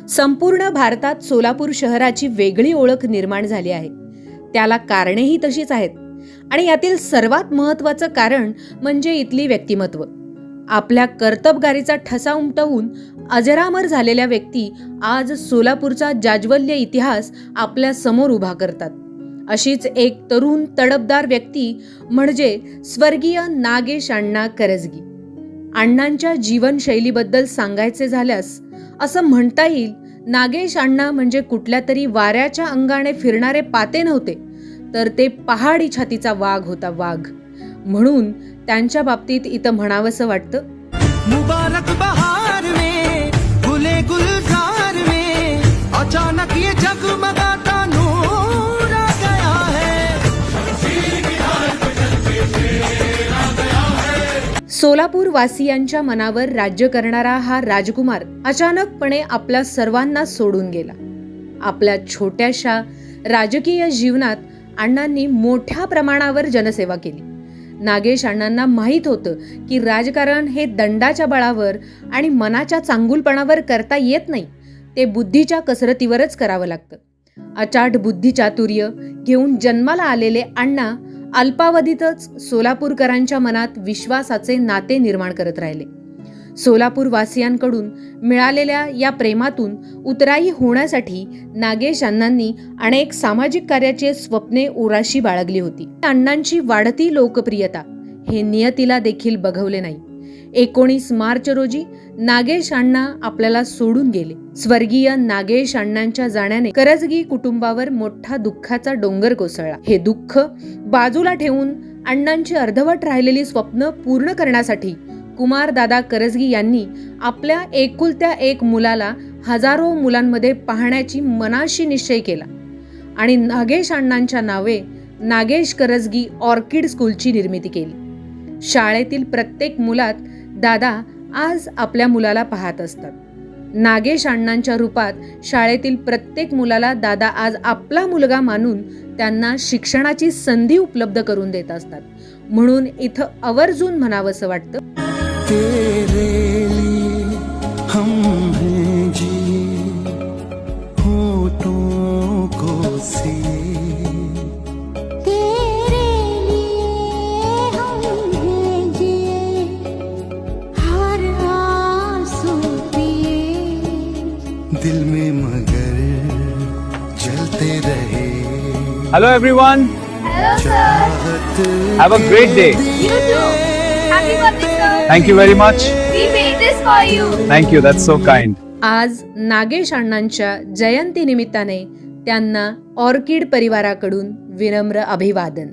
संपूर्ण भारतात सोलापूर शहराची वेगळी ओळख निर्माण झाली आहे. त्याला कारणेही तशीच आहेत आणि यातील सर्वात महत्त्वाचं कारण म्हणजे इथली व्यक्तिमत्व. आपल्या कर्तबगारीचा ठसा उमटवून अजरामर झालेल्या व्यक्ती आज सोलापूरचा जाज्वल्य इतिहास आपल्या समोर उभा करतात. अशीच एक तरुण तडफदार व्यक्ती म्हणजे स्वर्गीय नागेश अण्णा करजगी. अण्णांच्या जीवनशैलीबद्दल सांगायचे झाल्यास असं म्हणता येईल, नागेश अण्णा म्हणजे कुठल्या तरी वाऱ्याच्या अंगाने फिरणारे पाते नव्हते, तर ते पहाडी छातीचा वाघ होता, वाघ. म्हणून त्यांच्या बाबतीत इथं म्हणावंसं वाटतं, मुबारक बहार में गुले गुलजार में अचानक ये जगमगाता नूर आ गया है. सोलापूर वासियांच्या मनावर राज्य करणारा हा राजकुमार अचानकपणे आपल्या सर्वांना सोडून गेला. आपल्या छोट्याशा राजकीय जीवनात अण्णांनी मोठ्या प्रमाणावर जनसेवा केली. नागेश अण्णांना माहीत होतं की राजकारण हे दंडाच्या बळावर आणि मनाच्या चांगुलपणावर करता येत नाही, ते बुद्धीच्या कसरतीवरच करावं लागतं. अचाट बुद्धिचातुर्य घेऊन जन्माला आलेले अण्णा अल्पावधीतच सोलापूरकरांच्या मनात विश्वासाचे नाते निर्माण करत राहिले. सोलापूर वासियांकडून मिळालेल्या या प्रेमातून उतराई होण्यासाठी नागेश अण्णांनी अनेक सामाजिक कार्याची स्वप्ने उराशी बाळगली होती. अण्णांची वाढती लोकप्रियता हे नियतीला देखील बघवले नाही. 19 मार्च रोजी नागेश अण्णा आपल्याला सोडून गेले. स्वर्गीय नागेश अण्णांच्या जाण्याने करजगी कुटुंबावर मोठा दुःखाचा डोंगर कोसळला. हे दुःख बाजूला ठेवून अण्णांची अर्धवट राहिलेली स्वप्न पूर्ण करण्यासाठी कुमार दादा करजगी यांनी आपल्या एकुलत्या एक मुलाला हजारो मुलांमध्ये पाहण्याची मनाशी निश्चय केला आणि नागेश अण्णांच्या नावे नागेश करजगी ऑर्किड स्कूलची निर्मिती केली. शाळेतील प्रत्येक मुलात दादा आज आपल्या मुलाला पाहत असतात. नागेश अण्णांच्या रूपात शाळेतील प्रत्येक मुलाला दादा आज आपला मुलगा मानून त्यांना शिक्षणाची संधी उपलब्ध करून देत असतात. म्हणून इथं आवर्जून म्हणावंसं वाटतं, तेरे लिए हम हैं जी होठों को सिए, तेरे लिए हम हैं जिए हर आंसू पिए, दिल में मगर जलते रहे. Hello everyone. Hello sir. Have a great day. You too. Happy birthday sir. Thank you very much. We made this for you. Thank you. That's so kind. आज नागेश अण्णांच्या जयंती निमित्ताने त्यांना ऑर्किड परिवाराकडून विनम्र अभिवादन.